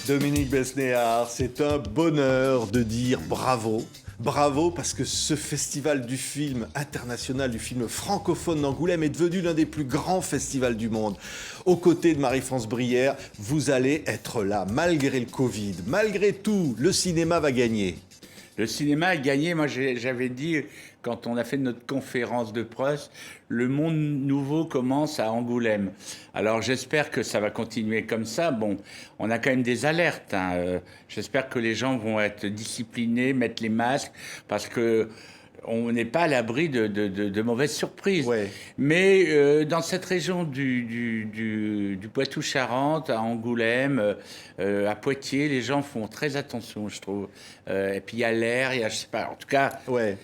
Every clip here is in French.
Dominique Besnéard, c'est un bonheur de dire bravo. Bravo parce que ce festival du film international, du film francophone d'Angoulême est devenu l'un des plus grands festivals du monde. Aux côtés de Marie-France Brière, vous allez être là, malgré le Covid. Malgré tout, le cinéma va gagner. Le cinéma a gagné. Moi, j'avais dit, quand on a fait notre conférence de presse, le monde nouveau commence à Angoulême. Alors, j'espère que ça va continuer comme ça. Bon, on a quand même des alertes, hein. J'espère que les gens vont être disciplinés, mettre les masques, parce que on n'est pas à l'abri de mauvaises surprises. Ouais. Mais dans cette région du Poitou-Charentes, à Angoulême, à Poitiers, les gens font très attention, je trouve. Et puis il y a l'air, il y a, je sais pas, en tout cas, Ouais.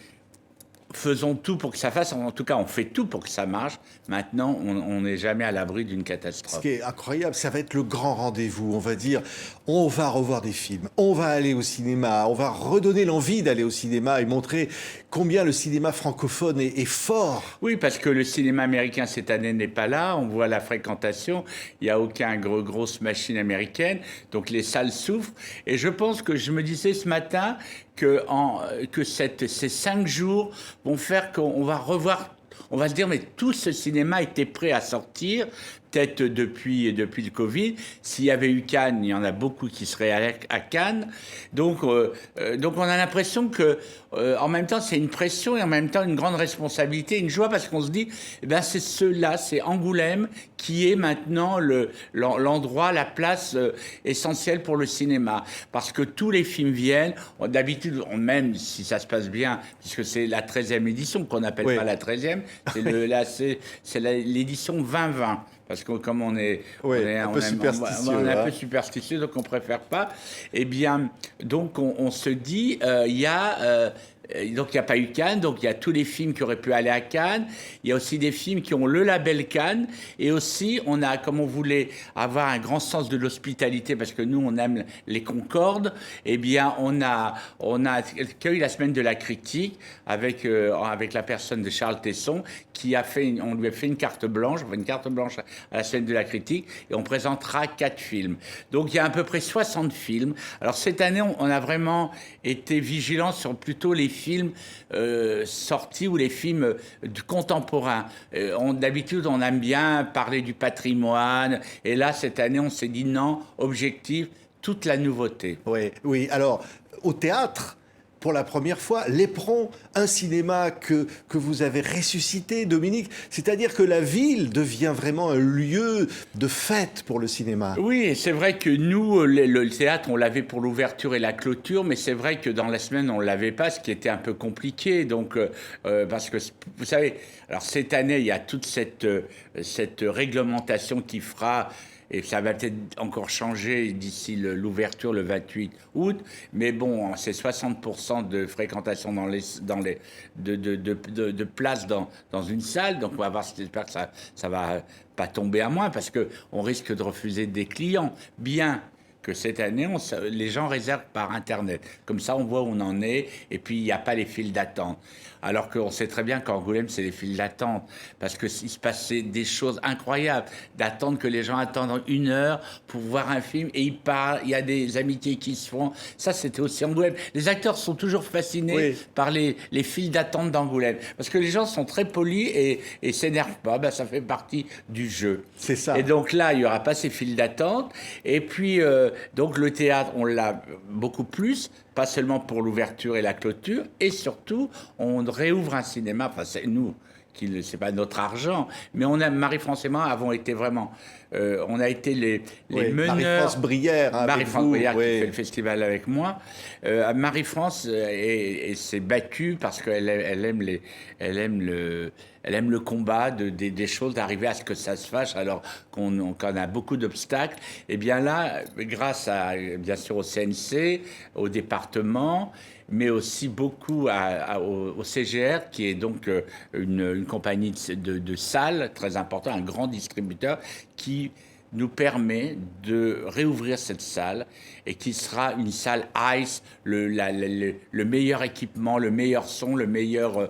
faisons tout pour que ça fasse. En tout cas, on fait tout pour que ça marche. Maintenant, on n'est jamais à l'abri d'une Ce catastrophe. qui est incroyable, ça va être le grand rendez-vous. On va dire, on va revoir des films, on va aller au cinéma, on va redonner l'envie d'aller au cinéma et montrer combien le cinéma francophone est fort. Oui, parce que le cinéma américain cette année n'est pas là. On voit la fréquentation. Il n'y a aucun grosse machine américaine. Donc les salles souffrent. Et je pense que je me disais ce matin que ces 5 jours vont faire qu'on va revoir. On va se dire, mais tout ce cinéma était prêt à sortir, peut-être depuis le Covid. S'il y avait eu Cannes, il y en a beaucoup qui seraient allés à Cannes. Donc on a l'impression que, en même temps, c'est une pression et en même temps une grande responsabilité, une joie, parce qu'on se dit, eh ben, c'est ceux-là, c'est Angoulême qui est maintenant l'endroit, la place essentielle pour le cinéma. Parce que tous les films viennent, d'habitude, même si ça se passe bien, puisque c'est la 13e édition, qu'on n'appelle Oui. pas la 13e, c'est l'édition 2020. Parce que comme on est, Oui, on est un peu superstitieux, on est un hein. peu superstitieux, donc on préfère pas. Eh bien, donc on se dit, donc il n'y a pas eu Cannes, donc il y a tous les films qui auraient pu aller à Cannes. Il y a aussi des films qui ont le label Cannes. Et aussi, on a, comme on voulait avoir un grand sens de l'hospitalité, parce que nous, on aime les Concordes, eh bien, on a accueilli la semaine de la critique avec la personne de Charles Tesson, qui a fait, on lui a fait une carte blanche, à la semaine de la critique, et on présentera 4 films. Donc il y a à peu près 60 films. Alors cette année, on a vraiment été vigilant sur plutôt les films sortis ou les films contemporains. D'habitude, on aime bien parler du patrimoine, et là, cette année, on s'est dit non, objectif, toute la nouveauté. Oui, oui. Alors, au théâtre, pour la première fois, l'Éperon, un cinéma que vous avez ressuscité, Dominique. C'est-à-dire que la ville devient vraiment un lieu de fête pour le cinéma. Oui, et c'est vrai que nous, le théâtre, on l'avait pour l'ouverture et la clôture, mais c'est vrai que dans la semaine, on ne l'avait pas, ce qui était un peu compliqué. Donc, parce que, vous savez, alors cette année, il y a toute cette réglementation qui fera, et ça va peut-être encore changer d'ici l'ouverture le 28 août, mais bon, c'est 60% de fréquentation de places dans une salle, donc on va voir, j'espère que ça va pas tomber à moins, parce qu'on risque de refuser des clients. Bien que cette année, les gens réservent par Internet. Comme ça, on voit où on en est, et puis il n'y a pas les files d'attente. Alors qu'on sait très bien qu'Angoulême, c'est les files d'attente, parce qu'il se passait des choses incroyables, d'attendre que les gens attendent 1 heure pour voir un film, et ils parlent, il y a des amitiés qui se font. Ça, c'était aussi Angoulême. Les acteurs sont toujours fascinés Oui. par les files d'attente d'Angoulême, parce que les gens sont très polis et s'énervent pas. Ben, ça fait partie du jeu. C'est ça. Et donc là, il n'y aura pas ces files d'attente. Et puis, donc le théâtre, on l'a beaucoup plus, pas seulement pour l'ouverture et la clôture, et surtout, on réouvre un cinéma, enfin c'est nous, c'est pas notre argent, mais Marie-France et moi avons été vraiment, on a été les Oui, meneurs. Marie-France Brière, hein, avec Marie-France vous, Brière qui oui. fait le festival avec moi. Marie-France s'est battue parce qu'elle aime le combat des choses, d'arriver à ce que ça se fasse alors qu'on a beaucoup d'obstacles. Et bien là, grâce bien sûr au CNC, au département, mais aussi beaucoup au CGR, qui est donc une compagnie de salles très importante, un grand distributeur, qui nous permet de réouvrir cette salle et qui sera une salle ICE, le meilleur équipement, le meilleur son, la meilleure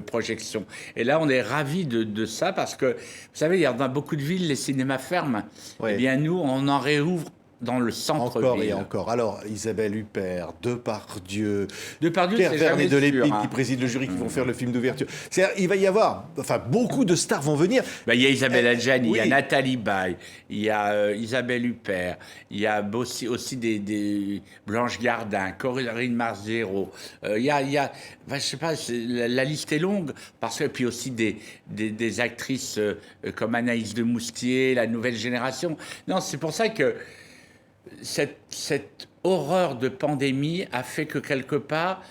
projection. Et là, on est ravis de ça parce que, vous savez, dans beaucoup de villes, les cinémas ferment. Ouais. Eh bien, nous, on en réouvre dans le centre-ville. Encore et encore. Alors, Isabelle Huppert, Depardieu, Depardieu, Pierre c'est Vernet jamais de Lépine sûr, hein. qui préside le jury, qui vont faire le film d'ouverture. C'est-à-dire, il va y avoir, enfin, beaucoup de stars vont venir. Ben, il y a Isabelle Adjani, il y a oui. Nathalie Baye, il y a Isabelle Huppert, il y a aussi des Blanche Gardin, Corinne Marzero. Il y a ben, je sais pas, la liste est longue, parce que puis aussi des actrices comme Anaïs de Moustier, la nouvelle génération. Non, c'est pour ça que cette horreur de pandémie a fait que quelque part,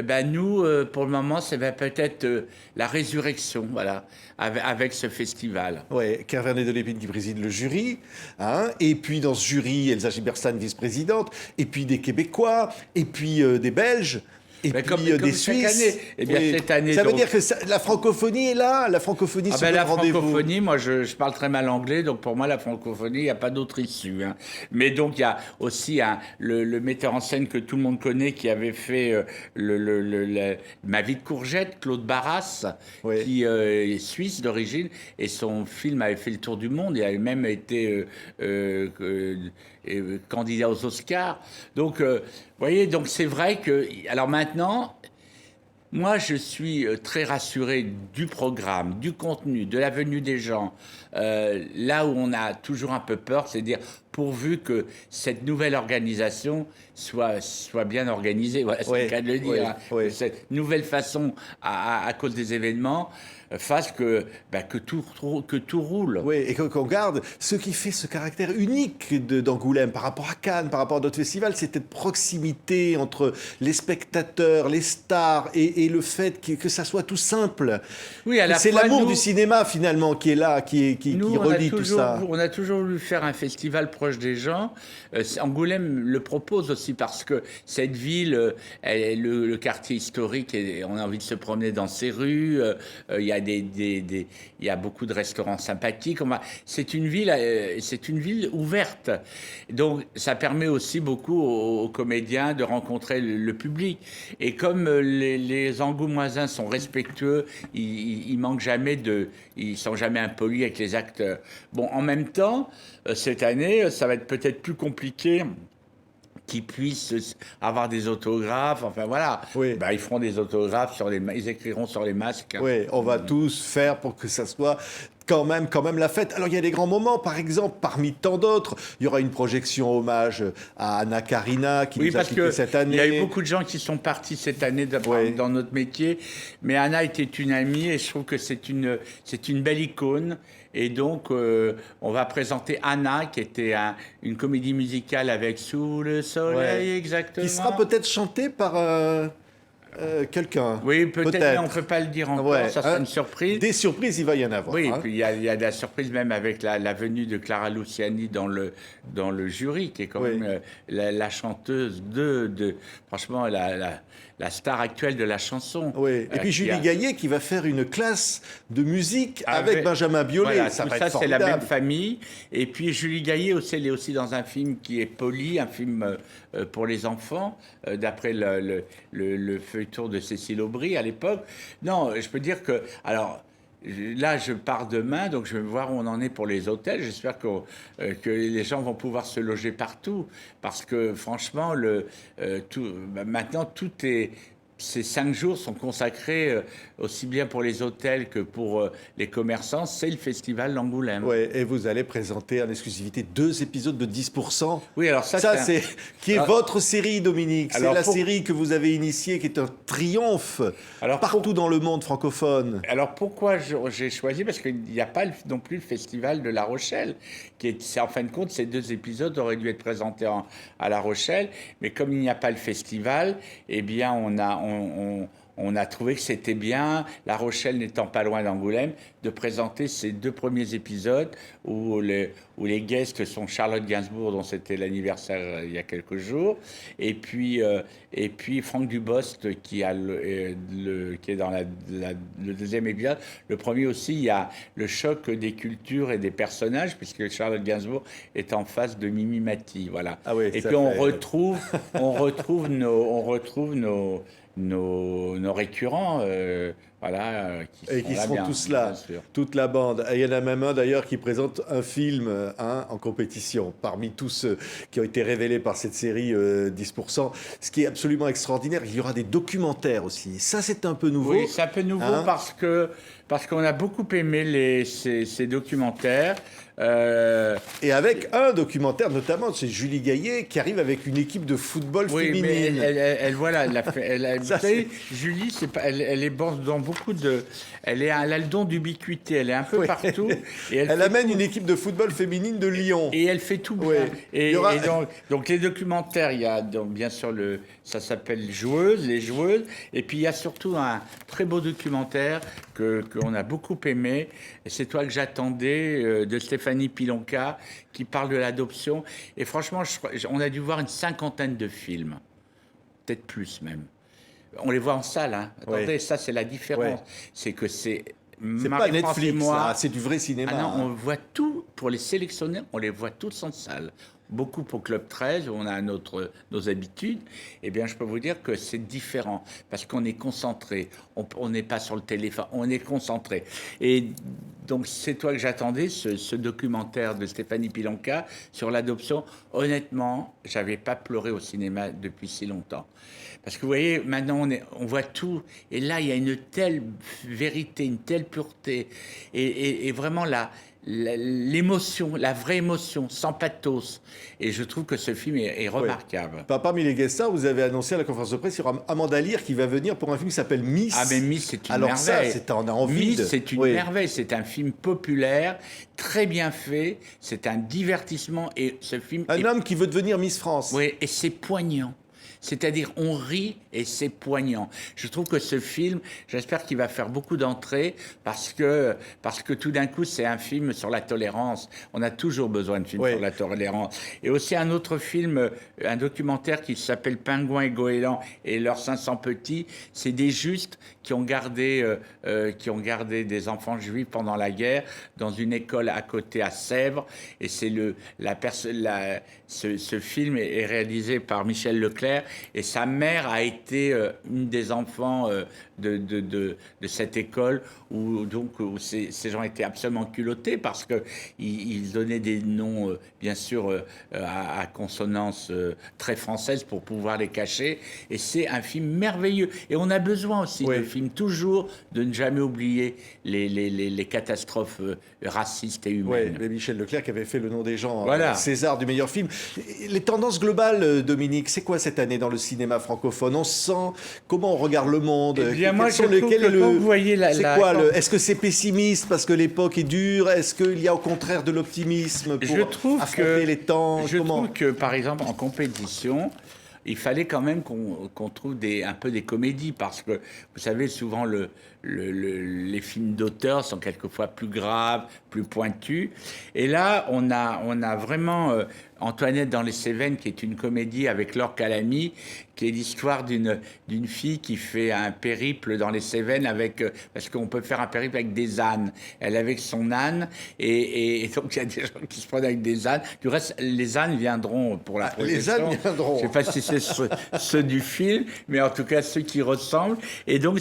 ben nous, pour le moment, c'est ben peut-être la résurrection, voilà, avec ce festival. Ouais, Pierre Vernet de Lépine qui préside le jury, hein, et puis dans ce jury, Elsa Gilberstein, vice-présidente, et puis des Québécois, et puis des Belges. Et Mais puis comme des chaque Suisses. année. Eh bien, cette année, ça veut donc- dire que la francophonie est là, la francophonie se Ben, donne la rendez-vous. francophonie, moi je parle très mal anglais, donc pour moi la francophonie, il n'y a pas d'autre issue, hein. Mais donc il y a aussi le metteur en scène que tout le monde connaît qui avait fait Ma vie de courgette, Claude Barras, Oui. qui est suisse d'origine, et son film avait fait le tour du monde, et avait même été candidat aux Oscars. Donc, vous voyez, donc c'est vrai que... Alors maintenant... Moi, je suis très rassuré du programme, du contenu, de la venue des gens. Là où on a toujours un peu peur, c'est de dire pourvu que cette nouvelle organisation soit bien organisée. Voilà, c'est Oui, le cas de le dire. oui, Hein. oui. Cette nouvelle façon, à cause des événements, fasse que tout roule. Oui, et qu'on garde ce qui fait ce caractère unique d'Angoulême par rapport à Cannes, par rapport à d'autres festivals, c'est cette proximité entre les spectateurs, les stars et le fait que ça soit tout simple. Oui, à la C'est fois, l'amour nous- du cinéma finalement qui est là, qui Nous, relie tout ça. on a toujours voulu faire un festival proche des gens. Angoulême le propose aussi parce que cette ville, le quartier historique, on a envie de se promener dans ses rues. Il y a il y a beaucoup de restaurants sympathiques. C'est une ville ouverte. Donc, ça permet aussi beaucoup aux comédiens de rencontrer le public. Et comme les Angoumoisins sont respectueux, ils manquent jamais ils sont jamais impolis avec les acteurs. Bon, en même temps, cette année, ça va être peut-être plus compliqué qu'ils puissent avoir des autographes. Enfin voilà, Oui. Ben, ils feront des autographes ils écriront sur les masques. Oui, on va tous faire pour que ça soit quand même la fête. Alors il y a des grands moments, par exemple, parmi tant d'autres, il y aura une projection hommage à Anna Karina qui Oui, nous a parce quittés que cette année. il y a eu beaucoup de gens qui sont partis cette année Oui. dans notre métier, mais Anna était une amie et je trouve que c'est une belle icône. Et donc, on va présenter Anna, qui était une comédie musicale avec Sous le soleil, Ouais. exactement. Qui sera peut-être chanté par quelqu'un. Oui, peut-être, mais on ne peut pas le dire encore, Ouais, ça sera hein. une surprise. Des surprises, il va y en avoir. Oui, et hein. puis il y a de la surprise même avec la venue de Clara Luciani dans le jury, qui est quand Oui. même la chanteuse franchement, la star actuelle de la chanson. Oui. Et puis qui Julie a- Gaillet qui va faire une classe de musique avec Benjamin Biolay. Voilà, ça tout va ça, être c'est la formidable. même famille. Et puis Julie Gaillet aussi, elle est aussi dans un film qui est Poli, un film pour les enfants, d'après le feuilleton de Cécile Aubry à l'époque. Non, je peux dire que... Alors, là, je pars demain, donc je vais voir où on en est pour les hôtels. J'espère que les gens vont pouvoir se loger partout. Parce que franchement, maintenant, ces 5 jours sont consacrés aussi bien pour les hôtels que pour les commerçants. C'est le festival d'Angoulême. Ouais, et vous allez présenter en exclusivité 2 épisodes de 10%. Oui, alors ça, C'est qui est Alors- votre série, Dominique. C'est Alors, la pour- série que vous avez initiée, qui est un triomphe Alors, partout dans le monde francophone. Alors pourquoi j'ai choisi? Parce qu'il n'y a pas non plus le festival de La Rochelle, en fin de compte, ces 2 épisodes auraient dû être présentés à La Rochelle, mais comme il n'y a pas le festival, eh bien on a trouvé que c'était bien, La Rochelle n'étant pas loin d'Angoulême, de présenter ces 2 premiers épisodes où les guests sont Charlotte Gainsbourg, dont c'était l'anniversaire il y a quelques jours, et puis Franck Dubost qui est dans le 2e épisode. Le premier aussi, il y a le choc des cultures et des personnages, puisque Charlotte Gainsbourg est en face de Mimi Mati, voilà. Ah oui, Et ça puis on fait- retrouve nos récurrents, voilà, Et qui là seront bien, tous là, bien sûr. toute la bande. Et il y en a même un d'ailleurs qui présente un film en compétition, parmi tous ceux qui ont été révélés par cette série 10%. Ce qui est absolument extraordinaire, il y aura des documentaires aussi. Ça, c'est un peu nouveau. Oui, c'est un peu nouveau Hein. parce qu'on a beaucoup aimé ces documentaires. Et avec un documentaire, notamment, c'est Julie Gaillet qui arrive avec une équipe de football Oui, mais féminine. voilà, Ça, vous savez, Julie, c'est pas, elle est bonne dans beaucoup de, elle a le don d'ubiquité, elle est un peu Oui. partout. Et Elle fait amène tout. une équipe de football féminine de Lyon. Et elle fait tout bien. Oui. Et, Il y aura- et donc les documentaires, il y a donc bien sûr ça s'appelle les joueuses. Et puis il y a surtout un très beau documentaire qu'on a beaucoup aimé. Et c'est toi que j'attendais de Stéphanie Pilonka qui parle de l'adoption. Et franchement, on a dû voir une cinquantaine de films, peut-être plus même. On les voit en salle. Hein. Attendez, Oui. ça c'est la différence. Ouais. C'est que c'est C'est pas Marie-France et Netflix, moi. là, c'est du vrai cinéma. Ah non, hein. on voit tout, pour les sélectionner, on les voit tous en salle. Beaucoup pour Club 13, où on a nos habitudes. Eh bien, je peux vous dire que c'est différent, parce qu'on est concentré. On n'est pas sur le téléphone, on est concentré. Et donc, c'est toi que j'attendais, ce documentaire de Stéphanie Pilonka sur l'adoption. Honnêtement, j'avais pas pleuré au cinéma depuis si longtemps. Parce que vous voyez, maintenant, on voit tout. Et là, il y a une telle vérité, une telle pureté. Et vraiment, l'émotion, la vraie émotion, sans pathos. Et je trouve que ce film est remarquable. Parmi les guest stars, vous avez annoncé à la conférence de presse, il y aura Amanda Lear qui va venir pour un film qui s'appelle Miss. Ah, mais Miss, c'est une Alors merveille. ça, on a envie Miss, c'est une merveille. C'est un film populaire, très bien fait. C'est un divertissement. Et ce film. Un homme qui veut devenir Miss France. Oui, et c'est poignant. C'est-à-dire, on rit et c'est poignant. Je trouve que ce film, j'espère qu'il va faire beaucoup d'entrées parce que tout d'un coup, c'est un film sur la tolérance. On a toujours besoin de films sur la tolérance. Et aussi un autre film, un documentaire qui s'appelle Pingouin et Goéland et leurs 500 petits. C'est des justes qui ont gardé des enfants juifs pendant la guerre dans une école à côté à Sèvres. Et c'est ce film est réalisé par Michel Leclerc. Et sa mère a été une des enfants de cette école où ces gens étaient absolument culottés parce qu'ils donnaient des noms, bien sûr, à consonance très française pour pouvoir les cacher. Et c'est un film merveilleux. Et on a besoin aussi de films, toujours, de ne jamais oublier les catastrophes racistes et humaines. Oui, Michel Leclerc qui avait fait Le Nom des gens, voilà. César du meilleur film. Les tendances globales, Dominique, c'est quoi cette année dans le cinéma francophone? On sent comment on regarde le monde. Eh bien, moi, je trouve que quand vous voyez Est-ce que c'est pessimiste parce que l'époque est dure? Est-ce qu'il y a au contraire de l'optimisme pour affronter les temps? Je trouve que, par exemple, en compétition, il fallait quand même qu'on trouve un peu des comédies parce que, vous savez, souvent les films d'auteur sont quelquefois plus graves, plus pointus. Et là, on a vraiment Antoinette dans les Cévennes, qui est une comédie avec Laure Calamy, qui est l'histoire d'une fille qui fait un périple dans les Cévennes parce qu'on peut faire un périple avec des ânes. Elle est avec son âne et donc il y a des gens qui se prennent avec des ânes. Du reste, les ânes viendront pour la projection. Les ânes viendront. Je ne sais pas si c'est ceux du film, mais en tout cas ceux qui ressemblent. Et donc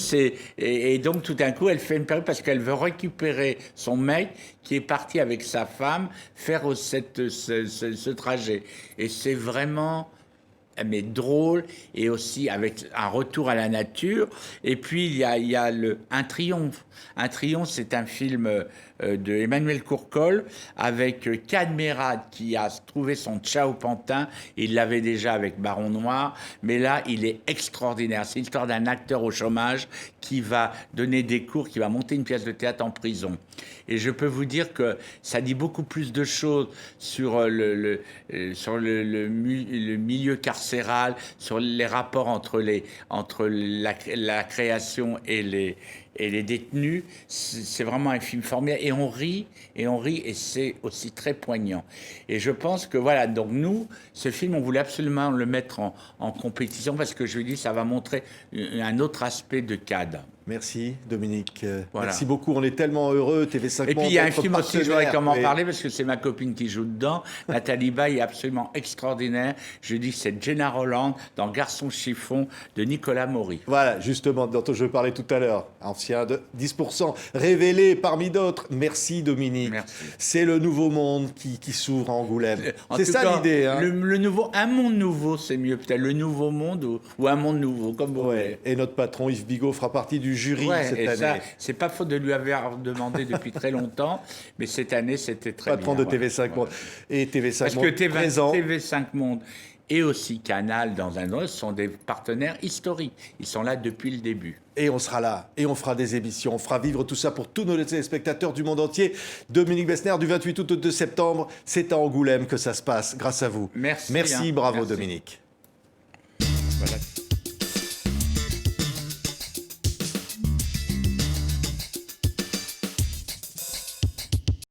donc tout d'un coup, elle fait une périple parce qu'elle veut récupérer son mec qui est parti avec sa femme faire ce trajet. Et c'est vraiment mais drôle et aussi avec un retour à la nature. Et puis il y a Un Triomphe. Un Triomphe, c'est un film de Emmanuel Courcol avec Cadmerade qui a trouvé son Ciao Pantin. Il l'avait déjà avec Baron Noir, mais là il est extraordinaire. C'est l'histoire d'un acteur au chômage qui va donner des cours, qui va monter une pièce de théâtre en prison. Et je peux vous dire que ça dit beaucoup plus de choses sur le milieu carcéral, sur les rapports entre la création et les détenus. C'est vraiment un film formidable. Et on rit, et c'est aussi très poignant. Et je pense que voilà, donc nous, ce film, on voulait absolument le mettre en compétition parce que je lui dis, ça va montrer un autre aspect de CAD. Merci Dominique. Voilà. Merci beaucoup. On est tellement heureux. TV5 Monde. Et puis il y a un film aussi, je voudrais comment parler parce que c'est ma copine qui joue dedans. Nathalie Baye est absolument extraordinaire. Je dis c'est Jenna Roland dans Garçon chiffon de Nicolas Maury. Voilà, justement, dont je parlais tout à l'heure. Ancien anciens de 10%, révélés parmi d'autres. Merci Dominique. Merci. C'est le nouveau monde qui s'ouvre à Angoulême. En C'est tout ça cas, l'idée. Hein. un monde nouveau, c'est mieux peut-être. Le nouveau monde ou un monde nouveau, comme vous voulez. Et notre patron Yves Bigot fera partie du jury cette et année. ça, c'est pas faute de lui avoir demandé depuis très longtemps, mais cette année, c'était très Patron bien. de TV5 Monde. Et TV5 Parce Monde que présent. TV5 Monde et aussi Canal, dans un autre, sont des partenaires historiques. Ils sont là depuis le début. Et on sera là, et on fera des émissions, on fera vivre tout ça pour tous nos téléspectateurs du monde entier. Dominique Bessner, du 28 août au 2 septembre, c'est à Angoulême que ça se passe, grâce à vous. Merci. Merci, bravo merci. Dominique. Voilà.